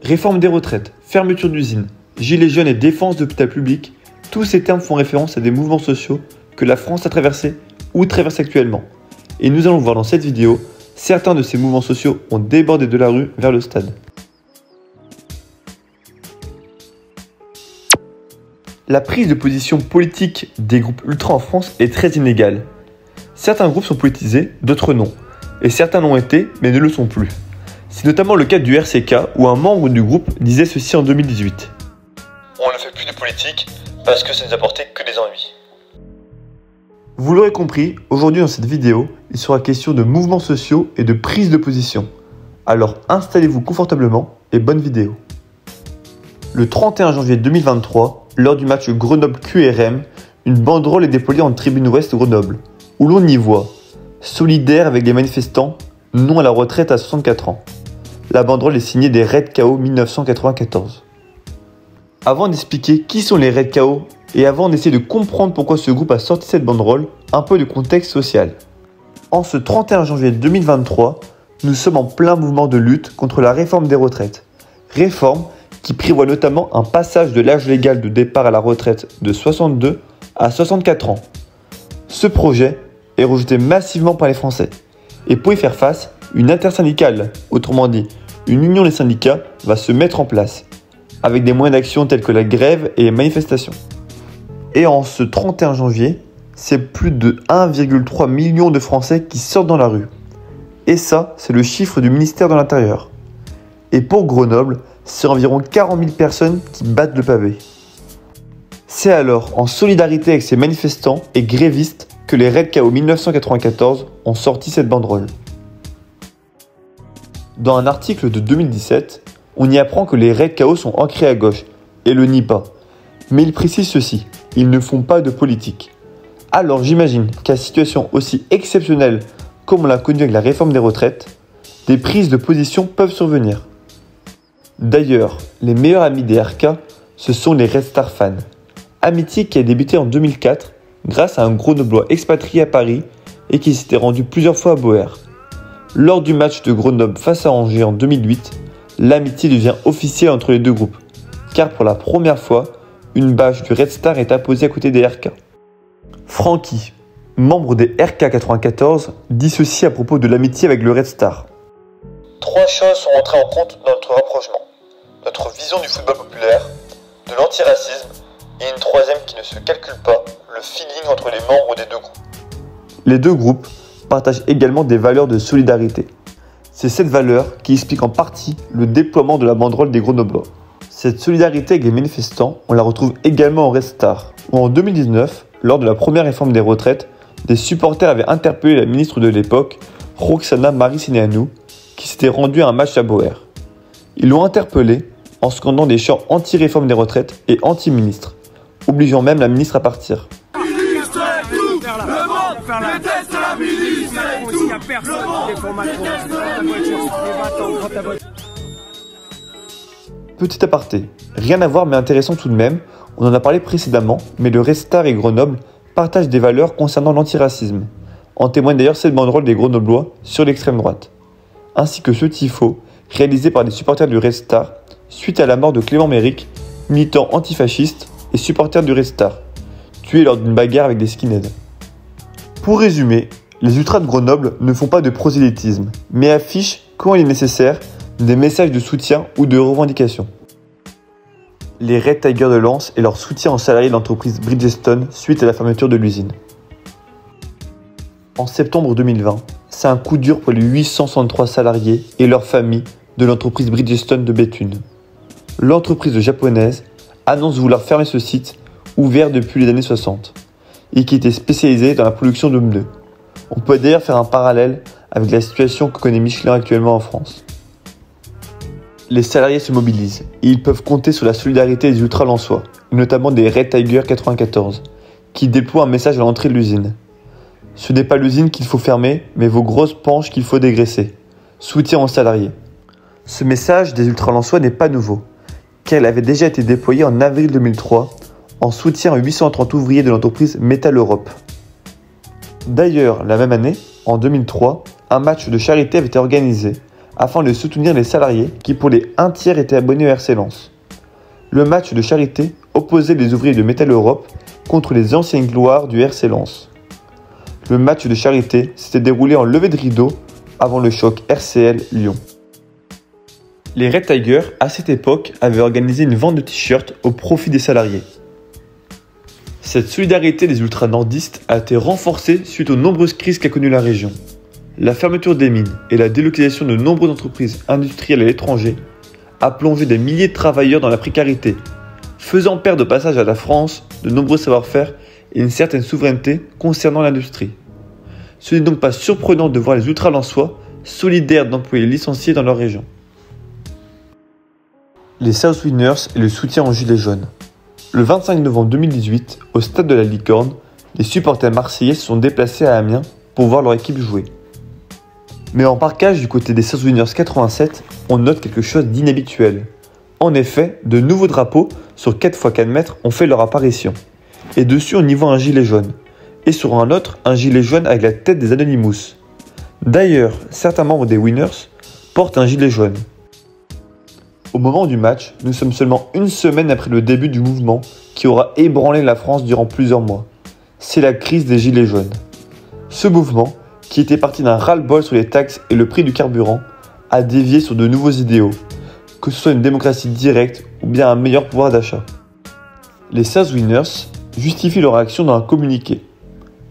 Réforme des retraites, fermeture d'usines, gilets jaunes et défense d'hôpital public, tous ces termes font référence à des mouvements sociaux que la France a traversés ou traverse actuellement. Et nous allons voir dans cette vidéo, certains de ces mouvements sociaux ont débordé de la rue vers le stade. La prise de position politique des groupes ultra en France est très inégale. Certains groupes sont politisés, d'autres non. Et certains l'ont été, mais ne le sont plus. C'est notamment le cas du RCK, où un membre du groupe disait ceci en 2018. On ne fait plus de politique parce que ça nous apportait que des ennuis. Vous l'aurez compris, aujourd'hui dans cette vidéo, il sera question de mouvements sociaux et de prise de position. Alors installez-vous confortablement et bonne vidéo. Le 31 janvier 2023, lors du match Grenoble-QRM, une banderole est déployée en tribune ouest Grenoble, où l'on y voit « Solidaire avec les manifestants, non à la retraite à 64 ans ». La banderole est signée des Red KO 1994. Avant d'expliquer qui sont les Red KO et avant d'essayer de comprendre pourquoi ce groupe a sorti cette banderole, un peu de contexte social. En ce 31 janvier 2023, nous sommes en plein mouvement de lutte contre la réforme des retraites. Réforme qui prévoit notamment un passage de l'âge légal de départ à la retraite de 62 à 64 ans. Ce projet est rejeté massivement par les Français. Et pour y faire face, une intersyndicale, autrement dit une union des syndicats, va se mettre en place, avec des moyens d'action tels que la grève et les manifestations. Et en ce 31 janvier, c'est plus de 1,3 million de Français qui sortent dans la rue. Et ça, c'est le chiffre du ministère de l'Intérieur. Et pour Grenoble, c'est environ 40 000 personnes qui battent le pavé. C'est alors en solidarité avec ces manifestants et grévistes que les Red KO 1994 ont sorti cette banderole. Dans un article de 2017, on y apprend que les Red KO sont ancrés à gauche et le nient pas. Mais ils précisent ceci, ils ne font pas de politique. Alors j'imagine qu'à situation aussi exceptionnelle comme on l'a connu avec la réforme des retraites, des prises de position peuvent survenir. D'ailleurs, les meilleurs amis des RK, ce sont les Red Star fans. Amitié qui a débuté en 2004 grâce à un Grenoblois expatrié à Paris et qui s'était rendu plusieurs fois à Boer. Lors du match de Grenoble face à Angers en 2008, l'amitié devient officielle entre les deux groupes, car pour la première fois, une bâche du Red Star est apposée à côté des RK. Francky, membre des RK 94, dit ceci à propos de l'amitié avec le Red Star. Trois choses sont entrées en compte dans notre rapprochement. Notre vision du football populaire, de l'antiracisme et une troisième qui ne se calcule pas, le feeling entre les membres des deux groupes. Les deux groupes partagent également des valeurs de solidarité. C'est cette valeur qui explique en partie le déploiement de la banderole des Grenoblois. Cette solidarité avec les manifestants, on la retrouve également au Red Star, où en 2019, lors de la première réforme des retraites, des supporters avaient interpellé la ministre de l'époque, Roxana Maracineanu, qui s'était rendue à un match à Boer. Ils l'ont interpellée en scandant des chants anti-réforme des retraites et anti-ministre, obligeant même la ministre à partir. Petit aparté, rien à voir mais intéressant tout de même, on en a parlé précédemment, mais le Red Star et Grenoble partagent des valeurs concernant l'antiracisme. En témoigne d'ailleurs cette banderole des Grenoblois sur l'extrême droite, ainsi que ce tifo réalisé par des supporters du Red Star suite à la mort de Clément Méric, militant antifasciste et supporter du Red Star, tué lors d'une bagarre avec des skinheads. Pour résumer, les ultras de Grenoble ne font pas de prosélytisme, mais affichent, quand il est nécessaire, des messages de soutien ou de revendication. Les Red Tigers de Lens et leur soutien aux salariés de l'entreprise Bridgestone suite à la fermeture de l'usine. En septembre 2020, c'est un coup dur pour les 863 salariés et leurs familles de l'entreprise Bridgestone de Béthune. L'entreprise japonaise annonce vouloir fermer ce site, ouvert depuis les années 60, et qui était spécialisé dans la production de pneus. On peut d'ailleurs faire un parallèle avec la situation que connaît Michelin actuellement en France. Les salariés se mobilisent et ils peuvent compter sur la solidarité des ultra-lensois, notamment des Red Tigers 94, qui déploient un message à l'entrée de l'usine. Ce n'est pas l'usine qu'il faut fermer, mais vos grosses penches qu'il faut dégraisser. Soutien aux salariés. Ce message des ultra-lensois n'est pas nouveau, car il avait déjà été déployé en avril 2003 en soutien aux 830 ouvriers de l'entreprise Metal Europe. D'ailleurs, la même année, en 2003, un match de charité avait été organisé afin de soutenir les salariés qui pour les 1/3 étaient abonnés au RC Lens. Le match de charité opposait les ouvriers de Métal Europe contre les anciennes gloires du RC Lens. Le match de charité s'était déroulé en levée de rideau avant le choc RCL Lyon. Les Red Tigers, à cette époque, avaient organisé une vente de t-shirts au profit des salariés. Cette solidarité des ultra-nordistes a été renforcée suite aux nombreuses crises qu'a connues la région. La fermeture des mines et la délocalisation de nombreuses entreprises industrielles à l'étranger a plongé des milliers de travailleurs dans la précarité, faisant perdre au passage à la France de nombreux savoir-faire et une certaine souveraineté concernant l'industrie. Ce n'est donc pas surprenant de voir les ultra-lensois solidaires d'employés licenciés dans leur région. Les South Winners et le soutien aux Gilets jaunes. Le 25 novembre 2018, au stade de la Licorne, les supporters marseillais se sont déplacés à Amiens pour voir leur équipe jouer. Mais en parkage du côté des South Winners 87, on note quelque chose d'inhabituel. En effet, de nouveaux drapeaux sur 4x4 mètres ont fait leur apparition. Et dessus on y voit un gilet jaune. Et sur un autre, un gilet jaune avec la tête des Anonymous. D'ailleurs, certains membres des Winners portent un gilet jaune. Au moment du match, nous sommes seulement une semaine après le début du mouvement qui aura ébranlé la France durant plusieurs mois. C'est la crise des gilets jaunes. Ce mouvement, qui était parti d'un ras-le-bol sur les taxes et le prix du carburant, a dévié sur de nouveaux idéaux, que ce soit une démocratie directe ou bien un meilleur pouvoir d'achat. Les South Winners justifient leur action dans un communiqué,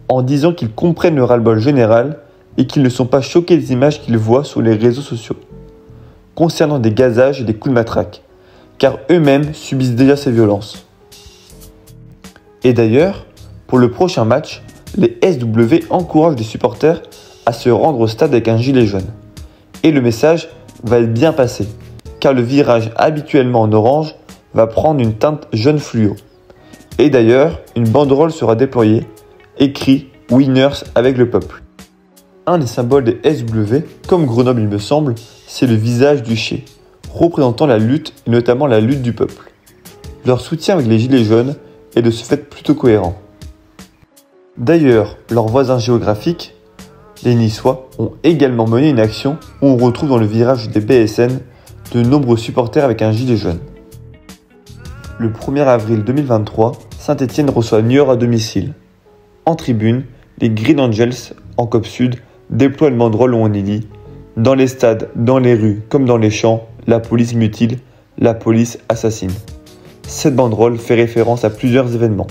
en disant qu'ils comprennent le ras-le-bol général et qu'ils ne sont pas choqués des images qu'ils voient sur les réseaux sociaux, concernant des gazages et des coups de matraque, car eux-mêmes subissent déjà ces violences. Et d'ailleurs, pour le prochain match, les SW encouragent les supporters à se rendre au stade avec un gilet jaune. Et le message va être bien passé, car le virage habituellement en orange va prendre une teinte jaune fluo. Et d'ailleurs, une banderole sera déployée, écrit « Winners avec le peuple ». Un des symboles des SW, comme Grenoble il me semble, c'est le visage du Ché, représentant la lutte et notamment la lutte du peuple. Leur soutien avec les gilets jaunes est de ce fait plutôt cohérent. D'ailleurs, leurs voisins géographiques, les Niçois, ont également mené une action où on retrouve dans le virage des BSN de nombreux supporters avec un gilet jaune. Le 1er avril 2023, Saint-Etienne reçoit Niort à domicile. En tribune, les Green Angels, en Côte Sud, déploient une banderole où on y lit « Dans les stades, dans les rues, comme dans les champs, la police mutile, la police assassine ». Cette banderole fait référence à plusieurs événements.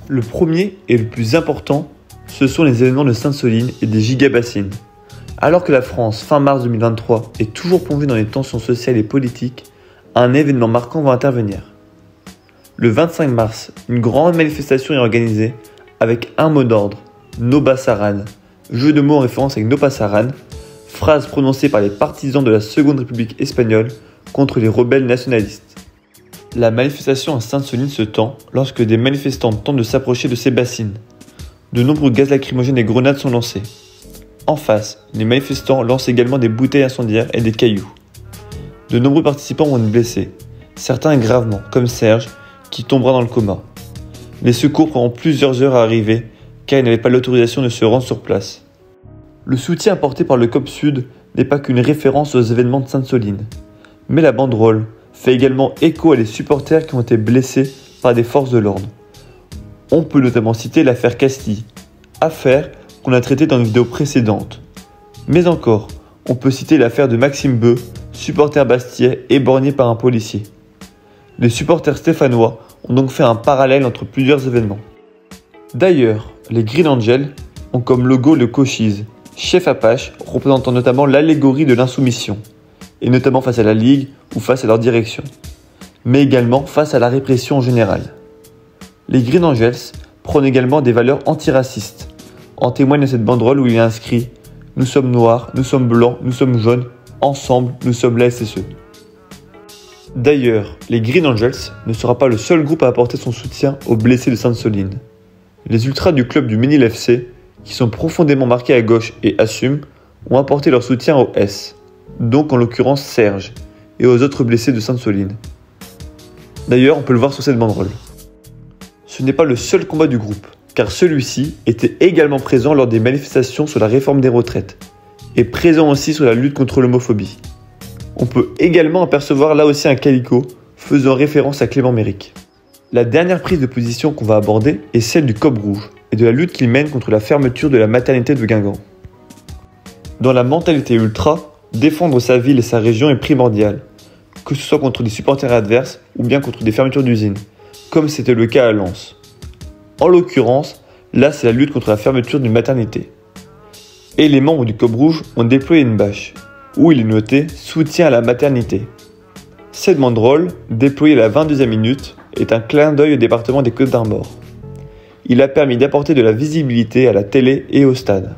Le premier et le plus important, ce sont les événements de Sainte-Soline et des gigabassines. Alors que la France, fin mars 2023, est toujours plongée dans les tensions sociales et politiques, un événement marquant va intervenir. Le 25 mars, une grande manifestation est organisée avec un mot d'ordre, No Pasarán, jeu de mots en référence avec No Pasarán, phrase prononcée par les partisans de la Seconde République espagnole contre les rebelles nationalistes. La manifestation à Sainte-Soline se tend lorsque des manifestants tentent de s'approcher de ces bassines. De nombreux gaz lacrymogènes et grenades sont lancés. En face, les manifestants lancent également des bouteilles incendiaires et des cailloux. De nombreux participants vont être blessés, certains gravement, comme Serge, qui tombera dans le coma. Les secours prendront plusieurs heures à arriver, car ils n'avaient pas l'autorisation de se rendre sur place. Le soutien apporté par le COP Sud n'est pas qu'une référence aux événements de Sainte-Soline, mais la banderole fait également écho à des supporters qui ont été blessés par des forces de l'ordre. On peut notamment citer l'affaire Castille, affaire qu'on a traitée dans une vidéo précédente. Mais encore, on peut citer l'affaire de Maxime Beu, supporter bastillais éborgné par un policier. Les supporters stéphanois ont donc fait un parallèle entre plusieurs événements. D'ailleurs, les Green Angels ont comme logo le Cochise, chef Apache représentant notamment l'allégorie de l'insoumission, et notamment face à la Ligue ou face à leur direction, mais également face à la répression en général. Les Green Angels prônent également des valeurs antiracistes. En témoigne cette banderole où il est inscrit « Nous sommes noirs, nous sommes blancs, nous sommes jaunes, ensemble nous sommes la SSE ». D'ailleurs, les Green Angels ne sera pas le seul groupe à apporter son soutien aux blessés de Sainte-Soline. Les ultras du club du Ménil FC, qui sont profondément marqués à gauche et assument, ont apporté leur soutien aux S, donc en l'occurrence Serge, et aux autres blessés de Sainte-Soline. D'ailleurs, on peut le voir sur cette banderole. Ce n'est pas le seul combat du groupe, car celui-ci était également présent lors des manifestations sur la réforme des retraites. est présent aussi sur la lutte contre l'homophobie. On peut également apercevoir là aussi un calicot faisant référence à Clément Méric. La dernière prise de position qu'on va aborder est celle du Cob Rouge et de la lutte qu'il mène contre la fermeture de la maternité de Guingamp. Dans la mentalité ultra, défendre sa ville et sa région est primordial, que ce soit contre des supporters adverses ou bien contre des fermetures d'usines, comme c'était le cas à Lens. En l'occurrence, là c'est la lutte contre la fermeture d'une maternité. Et les membres du Cob Rouge ont déployé une bâche, où il est noté « Soutien à la maternité ». Cette banderole, déployée à la 22e minute, est un clin d'œil au département des Côtes-d'Armor. Il a permis d'apporter de la visibilité à la télé et au stade.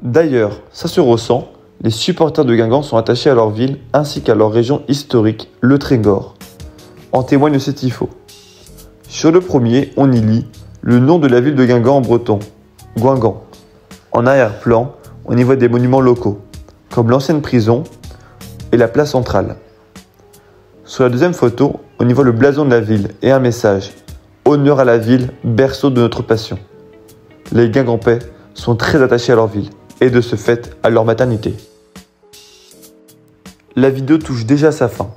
D'ailleurs, ça se ressent, les supporters de Guingamp sont attachés à leur ville ainsi qu'à leur région historique, le Trégor. En témoigne ce tifo. Sur le premier, on y lit le nom de la ville de Guingamp en breton, Guingamp. En arrière-plan, on y voit des monuments locaux, comme l'ancienne prison et la place centrale. Sur la deuxième photo, on y voit le blason de la ville et un message « Honneur à la ville, berceau de notre passion ». Les Guingampais sont très attachés à leur ville et de ce fait à leur maternité. La vidéo touche déjà à sa fin.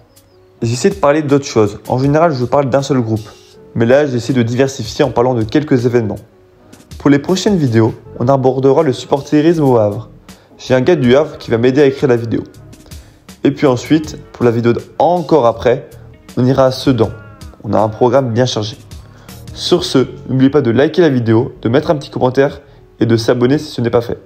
J'essaie de parler d'autres choses. En général, je parle d'un seul groupe. Mais là, j'essaie de diversifier en parlant de quelques événements. Pour les prochaines vidéos, on abordera le supporterisme au Havre. J'ai un gars du Havre qui va m'aider à écrire la vidéo. Et puis ensuite, pour la vidéo encore après, on ira à Sedan. On a un programme bien chargé. Sur ce, n'oubliez pas de liker la vidéo, de mettre un petit commentaire et de s'abonner si ce n'est pas fait.